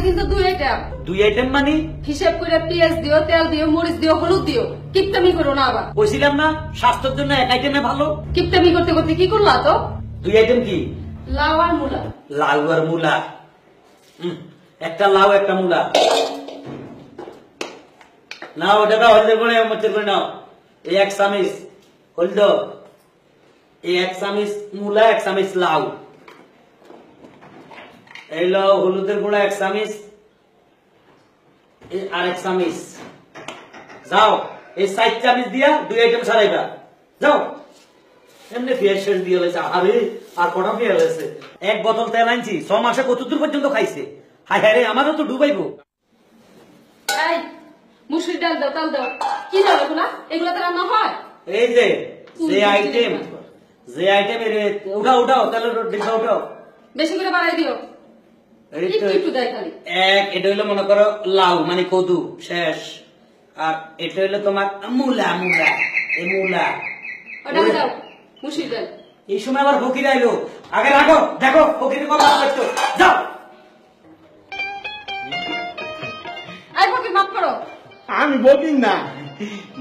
কিন্তু দুই আইটেম মানে হিসাব করে পেঁয়াজ দিও, তেল দিও, মরিচ দিও, হলুদ দিও। কিপটামি করো না আবার। বলছিলাম না স্বাস্থ্যের জন্য এক আইটেমে ভালো। কিপটামি করতে করতে কি করলা তো? 2 আইটেম কি? লাউ আর মূলা। লাউ আর মূলা, একটা লাউ একটা মূলা। নাও ওটা হলদে করে মরচের করে নাও। এই 1 চামচ হলদ, এই 1 চামচ মূলা, 1 চামচ লাউ। এই লাউ হলুদের গুঁড়া 1 চামচ, এই আর 1 চামচ। যাও এই 4 চামচ দিয়া 2 আইটেম সারাইবা। যাও এমনি পেঁয়াজ শেষ দিয়ে হয়েছে। আরে আর কটা পেঁয়াজ হয়েছে? 1 বোতল তেল আনছি, 6 মাসে কতদূর পর্যন্ত খাইছে। হায় হায় রে, আমারও তো ডুবাইবো। এই মুসুরি ডাল দাও, তাল দাও। কি দাও এগুলা? এগুলা তো রান্না হয়। এই যে আইটেম, যে আইটেম উঠাও তাহলে ডিব্বা উঠাও। বেশি করে বাড়াই দিও। একটু দেয় খালি। এটা হইলো মনে করো লাউ মানে কদু শেষ। আর এটা হইলো তোমার মূলা, এই মূলা। ওটা দাও মুসুরি ডাল। এই সময় আবার ফকির আইলো। আগে রাখো, দেখো ফকির কথা বলছো। যাও এই ফকির মাফ করো। আমি বকিন না,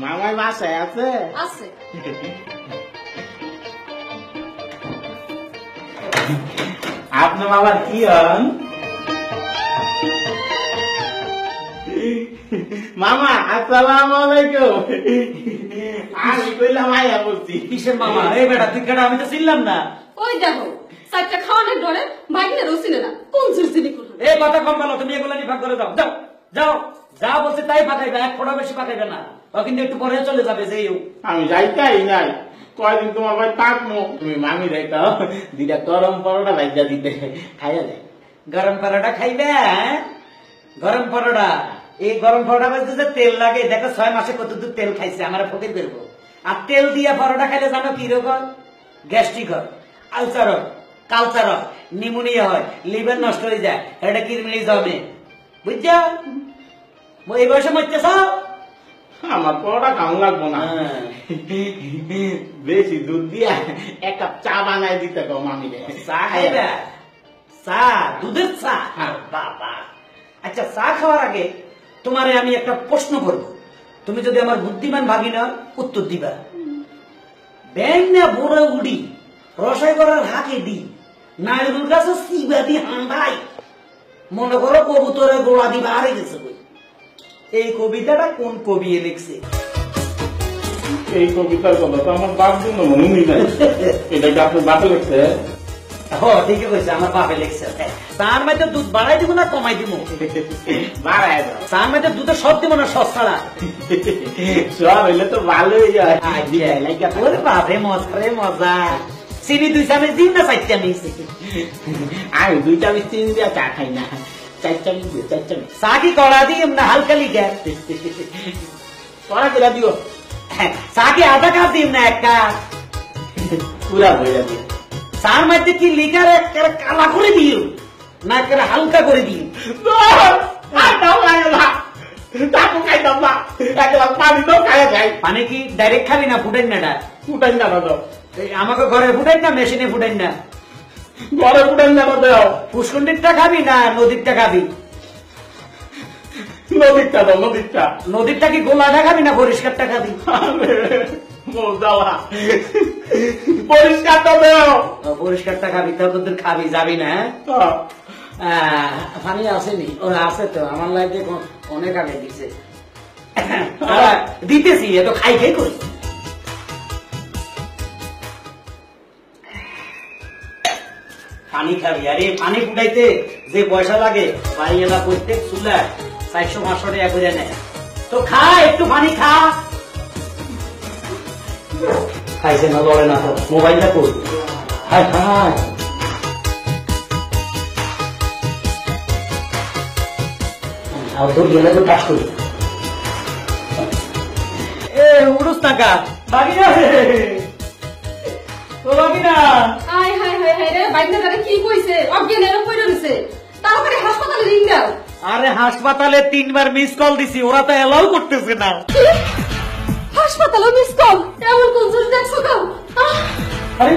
মামাই বাসায় আছে। আপনার বাবার কি হন? মামা আসসালামু আলাইকুম। আমি কইলাম আয়া বলছি। কিসের মামা? এই বেটা তুই কেডা? আমি তো চিনলাম না। ওই দেখো চারটা খাওয়ানোর ডরে ভাগিনা রসিনে না কোন চিরচিনি করো। এই কথা কম বলো, তুমি এগুলা নিয়ে ভাগ করে দাও। যাও যাও, যা বলছে তাই পাকাইবে, 1 ফোঁটা বেশি পাকাইবে না। ও কিন্তু একটু পরে চলে যাবে। যেও আমি যাইতাই নাই, কয়দিন তোমার ভাই থাকবো। তুমি মামি রেখা 2টা গরম পরোটা ভাইজা দিতে, খাইয়া যায়। গরম পরোটা খাইবে? গরম পরোটা, এই গরম পরোটা বাজতে যে তেল লাগে, দেখো 6 মাসে কতদূর তেল খাইছে। আমার ফকির বেরবো। আর তেল দিয়া পরোটা খাইলে জানো কি রোগ হয়? গ্যাস্ট্রিক হয়, আলসার হয়, কালচার হয়, নিউমোনিয়া হয়, লিভার নষ্ট হয়ে যায়, এটা কিরমিলি জমে। বুঝছো? এই বয়সে মরতে চাও? আমার পরোটা খাওয়া লাগবো না। বেশি দুধ দিয়া 1 কাপ চা বানাই দিতে কও মামিরে। চা খাইবে? চা? দুধের চা? বাবা। আচ্ছা, চা খাওয়ার আগে তোমারে আমি একটা প্রশ্ন করব। তুমি যদি আমার বুদ্ধিমান ভাগিনা উত্তর দিবা। ব্যাং না বড় উড়ি, রসাই করার হাকে দি, নাইরুল গাছে সিবা দি হান্ডাই, মনে করো কবুতরের গোড়া দিবা হারে গেছে। এই কবিতাটা কোন কবি লিখছে? এই কবিতার কথা তো আমার বাপ জন্য মনে নাই। এটা কি আপনার বাপে লিখছে? ঠিকই কইছে, আমার বাপে লিখছে। তার মধ্যে দুধ বাড়াই দিব না কমাই দিব? বাড়াই দাও। তার মধ্যে দুধে সব দিব না সস ছাড়া? সব হইলে তো ভালোই হয়। ওরে বাপরে, মজা রে মজা। চিনি 2 চামচ দিন না 4 চামচ? আমি 2 চামচ চিনি দিয়া চা খাই না, 4 চামচ দিও, 4 চামচ। চা কি কড়া দিম না হালকা লিটার? কড়া করে দিও। চা কি আধা কাপ দিম না 1 কাপ? পুরা বইরা দিও। চার মধ্যে কি লিটার একেবারে কালা করে দিও না একেবারে হালকা করে দিও? পানি কি ডাইরেক্ট খাবি না ফুটাই না? ফুটাই না দাও। আমাকে ঘরে ফুটাই না মেশিনে ফুটাই না? ঘরে ফুটাই না দাও। পুষ্কন্ডিরটা খাবি না নদীরটা খাবি? নদীরটা দাও, নদীরটা। নদীরটা কি গোলাটা খাবি না পরিষ্কারটা খাবি? পরিষ্কারটা দাও। পরিষ্কারটা খাবি, তোদের খাবি, যাবি না? পানি আসেনি? ওরা আছে তো, আমার লাইফে অনেক আগে দিছে। দিতেছি, এত খাই খাই করি। পানি খাবি? আরে পানি ফুটাইতে যে পয়সা লাগে বাড়িওয়ালা প্রত্যেক চুলা 400-500 টাকা করে নেয়। তো খা, একটু পানি খা। খাইছে না, লড়ে না তো। মোবাইলটা কই? হায় হায়, আর তোর গেলে তো কাজ করি। উড়ুস টাকা বাকি না তো, বাকি না। হাই হাই হাই হাই রে, বাইকটা তারা কি কইছে? অজ্ঞান এরকম কইরা দিছে। তাড়াতাড়ি হাসপাতালে রিং দাও। আরে হাসপাতালে 3 বার মিস কল দিছি, ওরা তো এলাও করতেছে না। হাসপাতালে মিস কল? এমন কোন জিনিস দেখছো? আরে